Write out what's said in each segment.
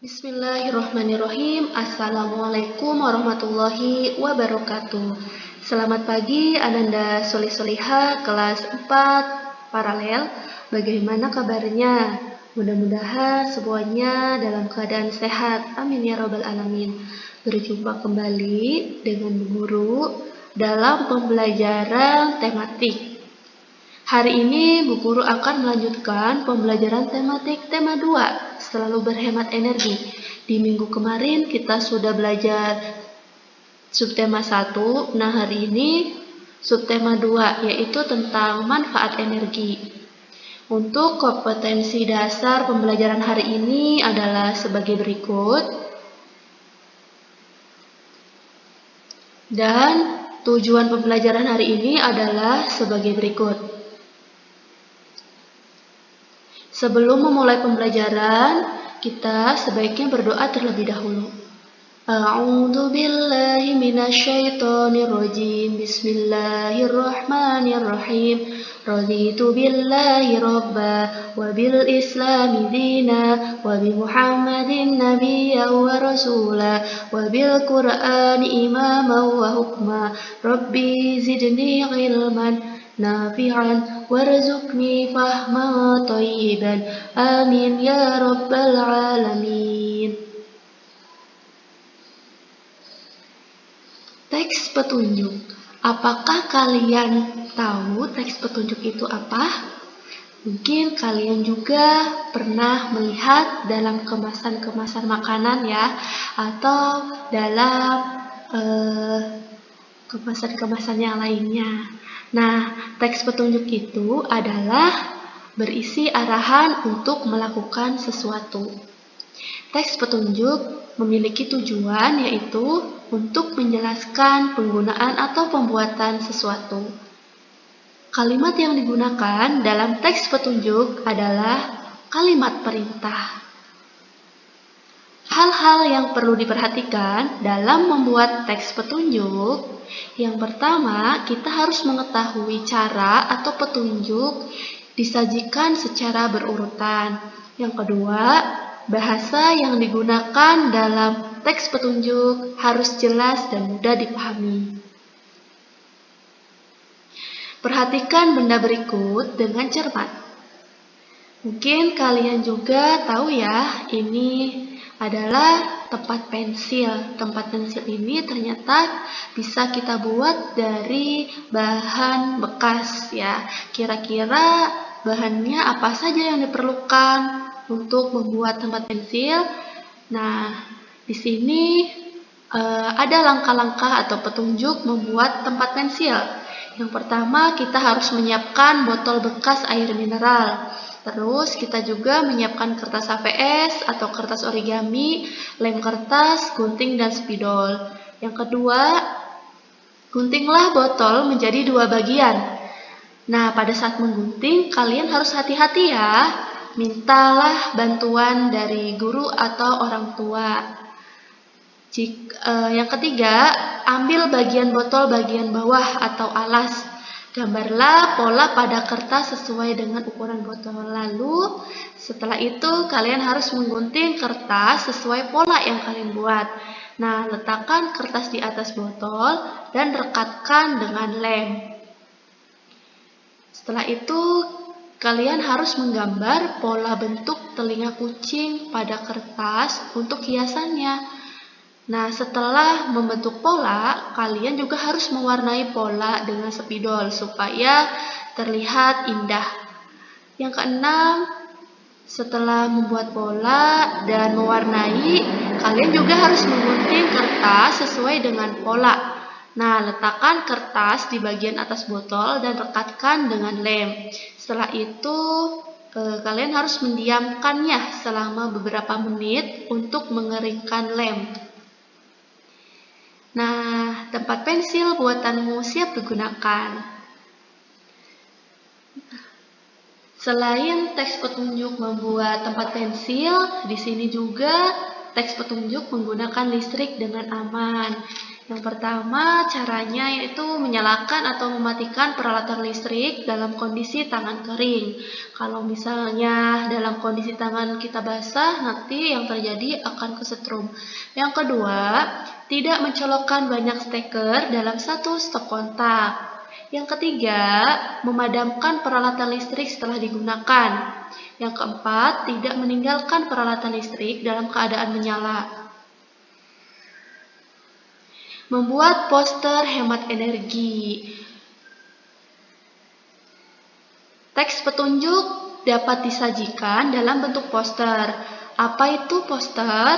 Bismillahirrahmanirrahim. Assalamualaikum warahmatullahi wabarakatuh. Selamat pagi Ananda Solih-Soliha kelas 4 paralel. Bagaimana kabarnya? Mudah-mudahan semuanya dalam keadaan sehat. Amin ya rabbal alamin. Berjumpa kembali dengan Bu Guru dalam pembelajaran tematik. Hari ini Bu Guru akan melanjutkan pembelajaran tematik tema 2, selalu berhemat energi. Di minggu kemarin kita sudah belajar subtema 1, nah hari ini subtema 2, yaitu tentang manfaat energi. Untuk kompetensi dasar pembelajaran hari ini adalah sebagai berikut. Dan tujuan pembelajaran hari ini adalah sebagai berikut. Sebelum memulai pembelajaran, kita sebaiknya berdoa terlebih dahulu. A'udzu billahi minasyaitonir rajim. Bismillahirrahmanirrahim. Raditu billahi rabba wa bil islami dina wa bi Muhammadin nabiyyan wa rasula wa bil Qur'ani imaman wa hukma. Rabbi zidni ilman nafi'an warzuqni fahman thayyiban. Amin ya rabbal alamin. Teks petunjuk. Apakah kalian tahu teks petunjuk itu apa? Mungkin kalian juga pernah melihat dalam kemasan-kemasan makanan ya, atau dalam kemasan-kemasan yang lainnya. Nah, teks petunjuk itu adalah berisi arahan untuk melakukan sesuatu. Teks petunjuk memiliki tujuan yaitu untuk menjelaskan penggunaan atau pembuatan sesuatu. Kalimat yang digunakan dalam teks petunjuk adalah kalimat perintah. Hal-hal yang perlu diperhatikan dalam membuat teks petunjuk. Yang pertama, kita harus mengetahui cara atau petunjuk disajikan secara berurutan. Yang kedua, bahasa yang digunakan dalam teks petunjuk harus jelas dan mudah dipahami. Perhatikan benda berikut dengan cermat. Mungkin kalian juga tahu ya, ini adalah tempat pensil. Tempat pensil ini ternyata bisa kita buat dari bahan bekas ya. Kira-kira bahannya apa saja yang diperlukan untuk membuat tempat pensil? Nah, di sini ada langkah-langkah atau petunjuk membuat tempat pensil. Yang pertama, kita harus menyiapkan botol bekas air mineral. Terus kita juga menyiapkan kertas HVS atau kertas origami, lem kertas, gunting, dan spidol. Yang kedua, guntinglah botol menjadi 2 bagian. Nah, pada saat menggunting, kalian harus hati-hati ya. Mintalah bantuan dari guru atau orang tua. Yang ketiga, ambil bagian botol bagian bawah atau alas. Gambarlah pola pada kertas sesuai dengan ukuran botol. Lalu, setelah itu kalian harus menggunting kertas sesuai pola yang kalian buat. Nah, letakkan kertas di atas botol dan rekatkan dengan lem. Setelah itu, kalian harus menggambar pola bentuk telinga kucing pada kertas untuk hiasannya. Nah, setelah membentuk pola, kalian juga harus mewarnai pola dengan spidol supaya terlihat indah. Yang keenam, setelah membuat pola dan mewarnai, kalian juga harus menggunting kertas sesuai dengan pola. Nah, letakkan kertas di bagian atas botol dan rekatkan dengan lem. Setelah itu, kalian harus mendiamkannya selama beberapa menit untuk mengeringkan lem. Nah, tempat pensil buatanmu siap digunakan. Selain teks petunjuk membuat tempat pensil, di sini juga teks petunjuk menggunakan listrik dengan aman. Yang pertama, caranya yaitu menyalakan atau mematikan peralatan listrik dalam kondisi tangan kering. Kalau misalnya dalam kondisi tangan kita basah, nanti yang terjadi akan kesetrum. Yang kedua, tidak mencolokkan banyak steker dalam satu stop kontak. Yang ketiga, memadamkan peralatan listrik setelah digunakan. Yang keempat, tidak meninggalkan peralatan listrik dalam keadaan menyala. Membuat poster hemat energi. Teks petunjuk dapat disajikan dalam bentuk poster. Apa itu poster?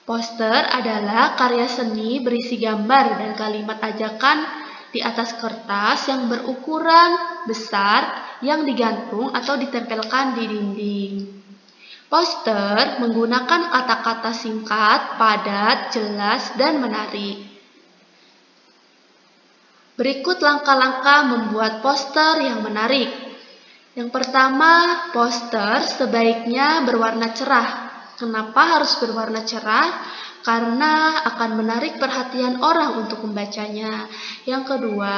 Poster adalah karya seni berisi gambar dan kalimat ajakan di atas kertas yang berukuran besar yang digantung atau ditempelkan di dinding. Poster menggunakan kata-kata singkat, padat, jelas, dan menarik. Berikut langkah-langkah membuat poster yang menarik. Yang pertama, poster sebaiknya berwarna cerah. Kenapa harus berwarna cerah? Karena akan menarik perhatian orang untuk membacanya. Yang kedua,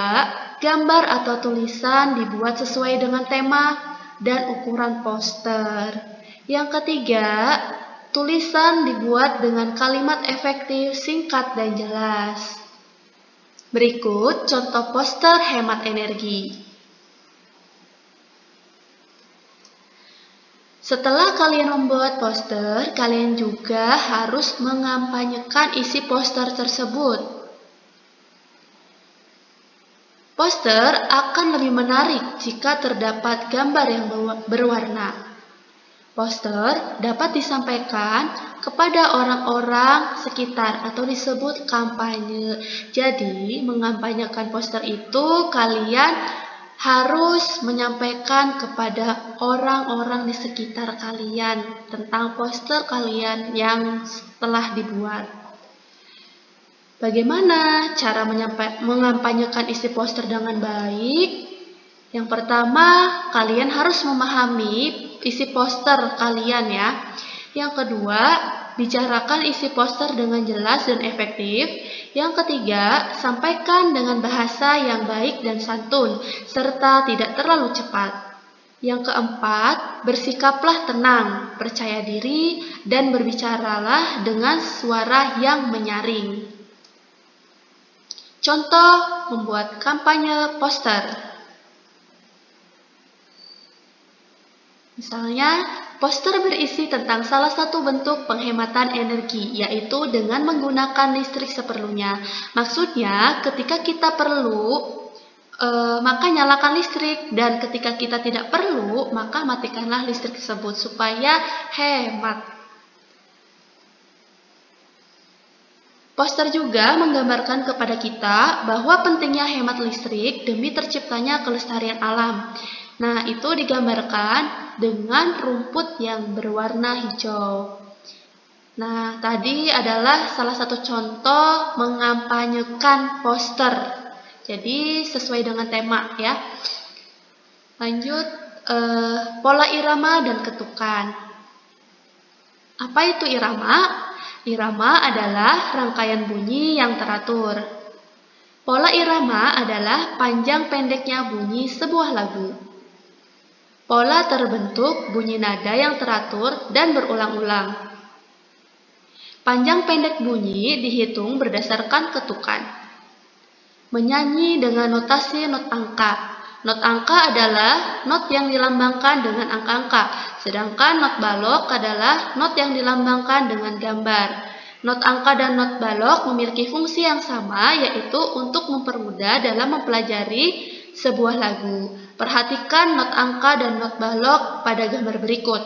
gambar atau tulisan dibuat sesuai dengan tema dan ukuran poster. Yang ketiga, tulisan dibuat dengan kalimat efektif, singkat, dan jelas. Berikut contoh poster hemat energi. Setelah kalian membuat poster, kalian juga harus mengampanyekan isi poster tersebut. Poster akan lebih menarik jika terdapat gambar yang berwarna. Poster dapat disampaikan kepada orang-orang sekitar atau disebut kampanye. Jadi, mengampanyekan poster itu kalian harus menyampaikan kepada orang-orang di sekitar kalian tentang poster kalian yang telah dibuat. Bagaimana cara mengampanyekan isi poster dengan baik? Yang pertama, kalian harus memahami isi poster kalian ya. Yang kedua, bicarakan isi poster dengan jelas dan efektif. Yang ketiga, sampaikan dengan bahasa yang baik dan santun, serta tidak terlalu cepat. Yang keempat, bersikaplah tenang, percaya diri, dan berbicaralah dengan suara yang menyaring. Contoh membuat kampanye poster. Misalnya, poster berisi tentang salah satu bentuk penghematan energi, yaitu dengan menggunakan listrik seperlunya. Maksudnya, ketika kita perlu, maka nyalakan listrik, dan ketika kita tidak perlu, maka matikanlah listrik tersebut supaya hemat. Poster juga menggambarkan kepada kita bahwa pentingnya hemat listrik demi terciptanya kelestarian alam. Nah, itu digambarkan dengan rumput yang berwarna hijau. Nah, tadi adalah salah satu contoh mengampanyekan poster. Jadi, sesuai dengan tema ya. Lanjut, pola irama dan ketukan. Apa itu irama? Irama adalah rangkaian bunyi yang teratur. Pola irama adalah panjang pendeknya bunyi sebuah lagu. Pola terbentuk bunyi nada yang teratur dan berulang-ulang. Panjang pendek bunyi dihitung berdasarkan ketukan. Menyanyi dengan notasi not angka. Not angka adalah not yang dilambangkan dengan angka-angka, sedangkan not balok adalah not yang dilambangkan dengan gambar. Not angka dan not balok memiliki fungsi yang sama, yaitu untuk mempermudah dalam mempelajari sebuah lagu. Perhatikan not angka dan not balok pada gambar berikut.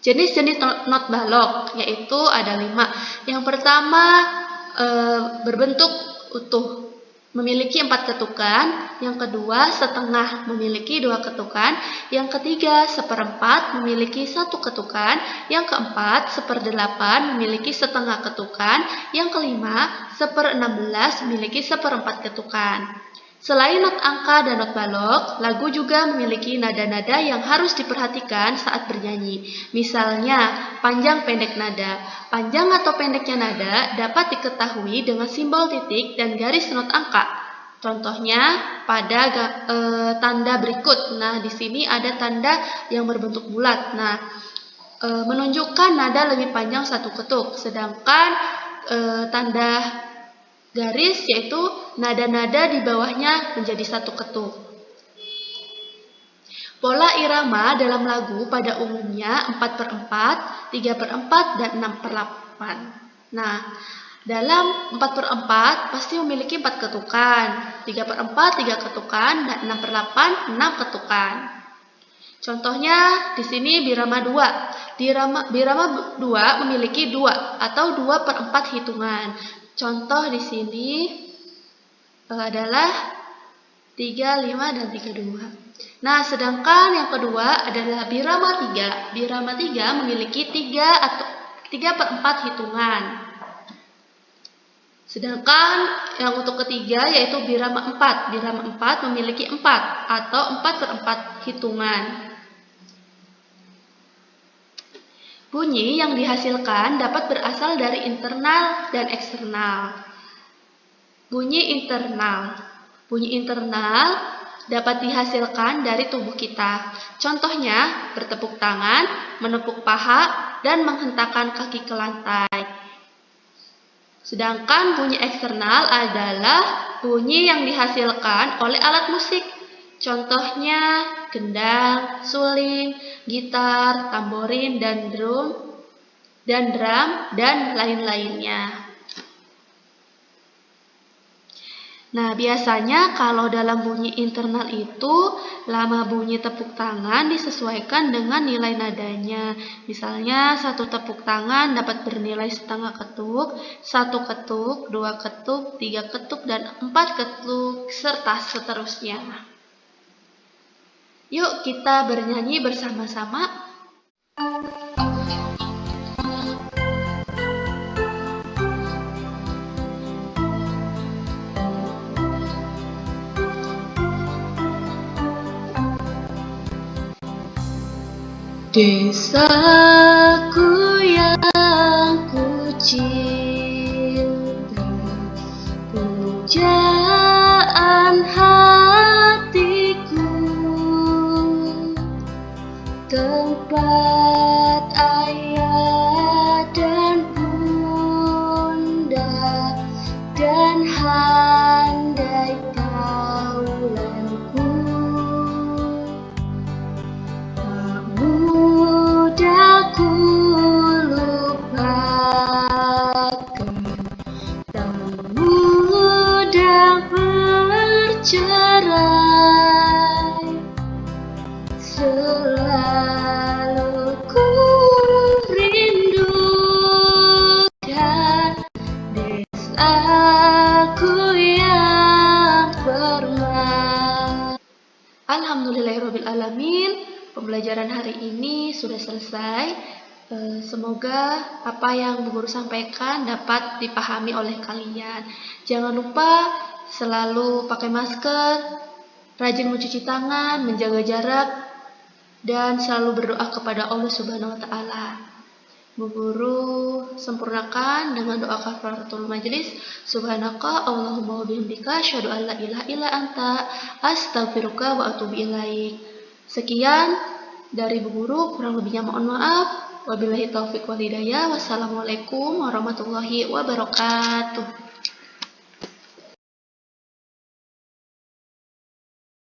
Jenis-jenis not balok yaitu ada 5. Yang pertama berbentuk utuh, memiliki 4 ketukan. Yang kedua setengah, memiliki 2 ketukan. Yang ketiga seperempat, memiliki 1 ketukan. Yang keempat seperdelapan, memiliki setengah ketukan. Yang kelima 1/16, memiliki seperempat ketukan. Selain not angka dan not balok, lagu juga memiliki nada-nada yang harus diperhatikan saat bernyanyi. Misalnya, panjang pendek nada. Panjang atau pendeknya nada dapat diketahui dengan simbol titik dan garis not angka. Contohnya pada tanda berikut. Nah, di sini ada tanda yang berbentuk bulat. Nah, menunjukkan nada lebih panjang satu ketuk, sedangkan tanda garis yaitu nada-nada di bawahnya menjadi satu ketuk. Pola irama dalam lagu pada umumnya 4/4, 3/4, dan 6/8. Nah, dalam 4/4 pasti memiliki 4 ketukan, 3/4 3 ketukan, dan 6/8 6 ketukan. Contohnya di sini birama 2. Birama 2 memiliki 2 atau 2/4 hitungan. Contoh di sini adalah 3, 5, dan 3, 2. Nah, sedangkan yang kedua adalah birama 3. Birama 3 memiliki 3 atau 3/4 hitungan. Sedangkan yang untuk ketiga yaitu birama 4. Birama 4 memiliki 4 atau 4/4 hitungan. Bunyi yang dihasilkan dapat berasal dari internal dan eksternal. Bunyi internal. Bunyi internal dapat dihasilkan dari tubuh kita. Contohnya, bertepuk tangan, menepuk paha, dan menghentakkan kaki ke lantai. Sedangkan bunyi eksternal adalah bunyi yang dihasilkan oleh alat musik. Contohnya gendang, suling, gitar, tamborin, dan drum, dan lain-lainnya. Nah, biasanya kalau dalam bunyi internal itu, lama bunyi tepuk tangan disesuaikan dengan nilai nadanya. Misalnya, 1 tepuk tangan dapat bernilai setengah ketuk, 1 ketuk, 2 ketuk, 3 ketuk, dan 4 ketuk, serta seterusnya. Yuk kita bernyanyi bersama-sama. Desaku yang ku cinta, pujaan hatiku, tempat ayah dan bunda, dan handai taulanku. Tak mudah ku lupakan, tak mudah bercerai. Selalu ku rindukan desaku yang permai. Alhamdulillahirrabbilalamin, pembelajaran hari ini sudah selesai. Semoga apa yang Bu Guru sampaikan dapat dipahami oleh kalian. Jangan lupa selalu pakai masker, rajin mencuci tangan, menjaga jarak, dan selalu berdoa kepada Allah Subhanahu wa Ta'ala. Bu Guru sempurnakan dengan doa kafaratul majelis. Subhanaka Allahumma wa bihamdika asyhadu an la ilaha illa anta astaghfiruka wa atubu ilaik. Sekian dari Bu Guru, kurang lebihnya mohon maaf. Wabillahi taufik wal hidayah. Wassalamualaikum warahmatullahi wabarakatuh.